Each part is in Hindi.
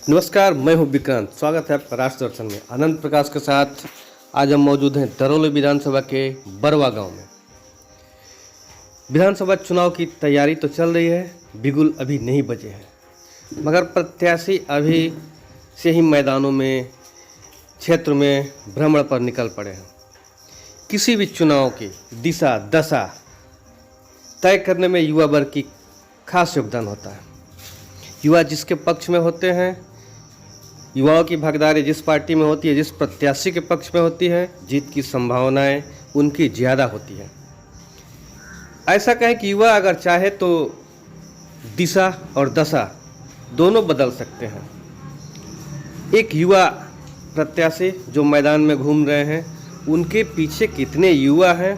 नमस्कार, मैं हूं विक्रांत। स्वागत है आपका राष्ट्र दर्शन में। आनंद प्रकाश के साथ आज हम मौजूद हैं दरौली विधानसभा के बरवा गांव में। विधानसभा चुनाव की तैयारी तो चल रही है, बिगुल अभी नहीं बजे हैं, मगर प्रत्याशी अभी से ही मैदानों में, क्षेत्र में भ्रमण पर निकल पड़े हैं। किसी भी चुनाव की दिशा दशा तय करने में युवा वर्ग की खास योगदान होता है। युवा जिसके पक्ष में होते हैं, युवाओं की भागीदारी जिस पार्टी में होती है, जिस प्रत्याशी के पक्ष में होती है, जीत की संभावनाएं उनकी ज़्यादा होती है। ऐसा कहें कि युवा अगर चाहे तो दिशा और दशा दोनों बदल सकते हैं। एक युवा प्रत्याशी जो मैदान में घूम रहे हैं, उनके पीछे कितने युवा हैं,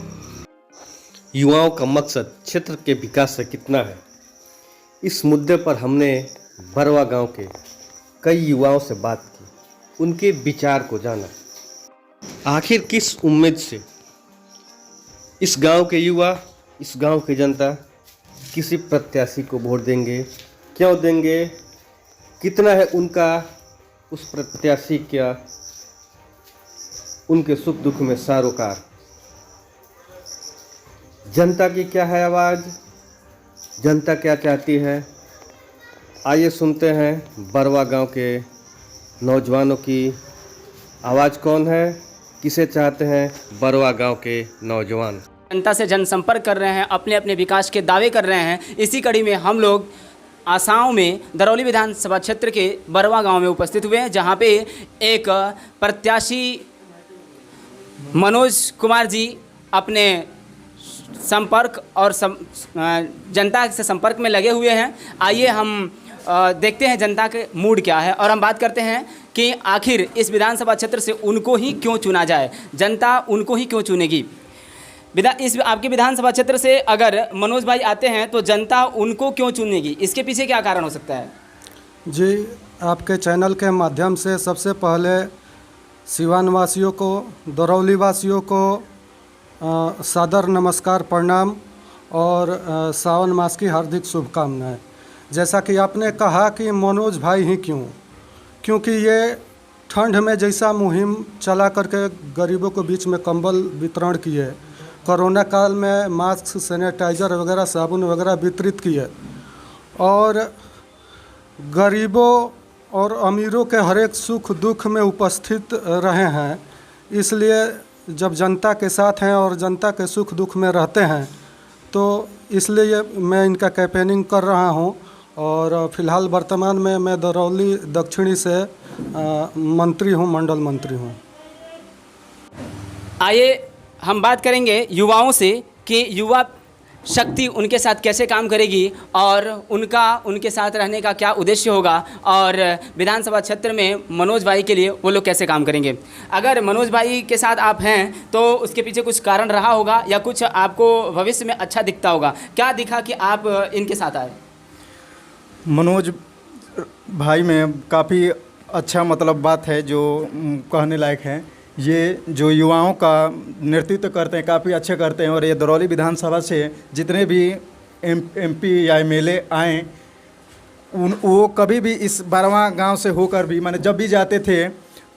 युवाओं का मकसद क्षेत्र के विकास से कितना है, इस मुद्दे पर हमने बरवा गांव के कई युवाओं से बात की, उनके विचार को जाना। आखिर किस उम्मीद से इस गांव के युवा, इस गांव की जनता किसी प्रत्याशी को वोट देंगे, क्यों देंगे, कितना है उनका उस प्रत्याशी का उनके सुख दुख में सरोकार। जनता की क्या है आवाज़, जनता क्या चाहती है, आइए सुनते हैं बरवा गांव के नौजवानों की आवाज़। कौन है, किसे चाहते हैं बरवा गांव के नौजवान। जनता से जनसंपर्क कर रहे हैं, अपने अपने विकास के दावे कर रहे हैं। इसी कड़ी में हम लोग आसाम में दरौली विधानसभा क्षेत्र के बरवा गांव में उपस्थित हुए हैं, जहां पे एक प्रत्याशी मनोज कुमार जी अपने संपर्क और जनता से संपर्क में लगे हुए हैं। आइए हम देखते हैं जनता के मूड क्या है और हम बात करते हैं कि आखिर इस विधानसभा क्षेत्र से उनको ही क्यों चुना जाए, जनता उनको ही क्यों चुनेगी। इस आपके विधानसभा क्षेत्र से अगर मनोज भाई आते हैं तो जनता उनको क्यों चुनेगी, इसके पीछे क्या कारण हो सकता है? जी, आपके चैनल के माध्यम से सबसे पहले सिवान वासियों को, दरौली वासियों को सादर नमस्कार, प्रणाम और सावन मास की हार्दिक शुभकामनाएं। जैसा कि आपने कहा कि मनोज भाई ही क्यों, क्योंकि ये ठंड में जैसा मुहिम चला करके गरीबों को बीच में कंबल वितरण किए, कोरोना काल में मास्क, सैनिटाइज़र वगैरह, साबुन वगैरह वितरित किए और गरीबों और अमीरों के हर एक सुख दुख में उपस्थित रहे हैं। इसलिए जब जनता के साथ हैं और जनता के सुख दुख में रहते हैं, तो इसलिए मैं इनका कैंपेनिंग कर रहा हूं। और फ़िलहाल वर्तमान में मैं दरौली दक्षिणी से मंत्री हूं, मंडल मंत्री हूं। आइए हम बात करेंगे युवाओं से कि युवा शक्ति उनके साथ कैसे काम करेगी और उनके साथ रहने का क्या उद्देश्य होगा और विधानसभा क्षेत्र में मनोज भाई के लिए वो लोग कैसे काम करेंगे। अगर मनोज भाई के साथ आप हैं तो उसके पीछे कुछ कारण रहा होगा या कुछ आपको भविष्य में अच्छा दिखता होगा। क्या दिखा कि आप इनके साथ आए? मनोज भाई में काफ़ी अच्छा बात है जो कहने लायक है। ये जो युवाओं का नेतृत्व करते हैं, काफ़ी अच्छे करते हैं। और ये दरौली विधानसभा से जितने भी एमपी या एमएलए आए, वो कभी भी इस बरवा गांव से होकर भी, माने जब भी जाते थे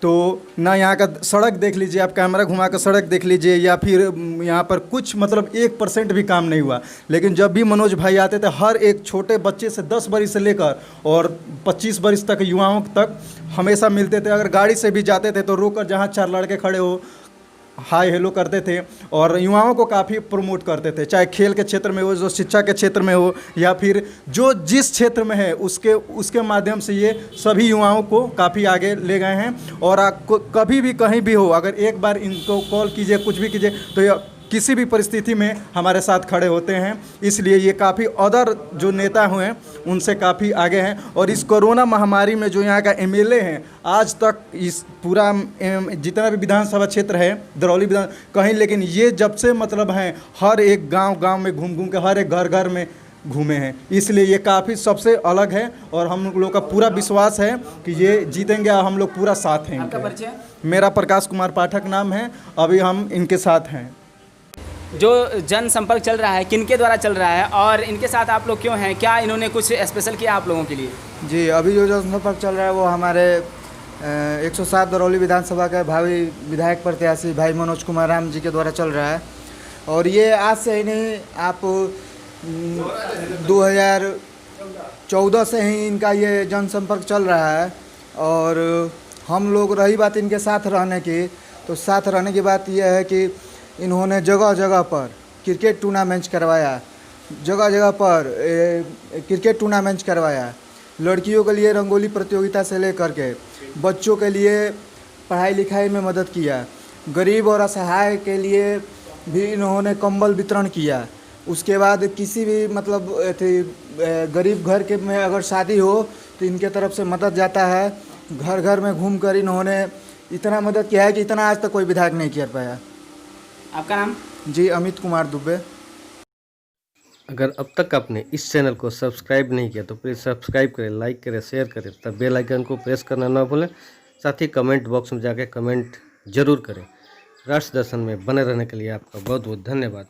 तो ना यहाँ का सड़क देख लीजिए, आप कैमरा घुमा कर सड़क देख लीजिए, या फिर यहाँ पर कुछ 1% भी काम नहीं हुआ। लेकिन जब भी मनोज भाई आते थे, हर एक छोटे बच्चे से 10 बरस से लेकर और 25 बरस तक युवाओं तक हमेशा मिलते थे। अगर गाड़ी से भी जाते थे तो रोककर जहाँ 4 लड़के खड़े हो, हाय हेलो करते थे और युवाओं को काफ़ी प्रमोट करते थे, चाहे खेल के क्षेत्र में हो, जो शिक्षा के क्षेत्र में हो, या फिर जो जिस क्षेत्र में है उसके माध्यम से ये सभी युवाओं को काफ़ी आगे ले गए हैं। और आपको कभी भी कहीं भी हो, अगर एक बार इनको कॉल कीजिए, कुछ भी कीजिए, तो ये किसी भी परिस्थिति में हमारे साथ खड़े होते हैं। इसलिए ये काफ़ी अदर जो नेता हुए उनसे काफ़ी आगे हैं। और इस कोरोना महामारी में जो यहाँ का एमएलए हैं, आज तक इस पूरा जितना भी विधानसभा क्षेत्र है दरौली विधान कहीं, लेकिन ये जब से हैं हर एक गांव में घूम के हर एक घर में घूमे हैं। इसलिए ये काफ़ी सबसे अलग है और हम लोग का पूरा विश्वास है कि ये जीतेंगे और हम लोग पूरा साथ हैं। आपका परिचय? मेरा प्रकाश कुमार पाठक नाम है, अभी हम इनके साथ हैं। जो जनसंपर्क चल रहा है किनके द्वारा चल रहा है और इनके साथ आप लोग क्यों हैं? क्या इन्होंने कुछ स्पेशल किया आप लोगों के लिए? जी, अभी जो जनसंपर्क चल रहा है वो हमारे 107 दरौली विधानसभा के भावी विधायक प्रत्याशी भाई मनोज कुमार राम जी के द्वारा चल रहा है। और ये आज से ही नहीं, आप 2014 से ही इनका ये जनसंपर्क चल रहा है। और हम लोग, रही बात इनके साथ रहने की, तो साथ रहने की बात यह है कि इन्होंने जगह जगह पर क्रिकेट टूर्नामेंट करवाया, जगह जगह पर क्रिकेट टूर्नामेंट करवाया, लड़कियों के लिए रंगोली प्रतियोगिता से लेकर के बच्चों के लिए पढ़ाई लिखाई में मदद किया, गरीब और असहाय के लिए भी इन्होंने कंबल वितरण किया। उसके बाद किसी भी मतलब गरीब घर के में अगर शादी हो तो इनके तरफ से मदद जाता है। घर घर में घूमकर इन्होंने इतना मदद किया है कि इतना आज तक कोई विधायक नहीं कर पाया। आपका नाम? जी, अमित कुमार दुबे। अगर अब तक आपने इस चैनल को सब्सक्राइब नहीं किया तो प्लीज़ सब्सक्राइब करें, लाइक करें, शेयर करें, तब बेल आइकन को प्रेस करना ना भूलें। साथ ही कमेंट बॉक्स में जाके कमेंट जरूर करें। राष्ट्र दर्शन में बने रहने के लिए आपका बहुत बहुत धन्यवाद।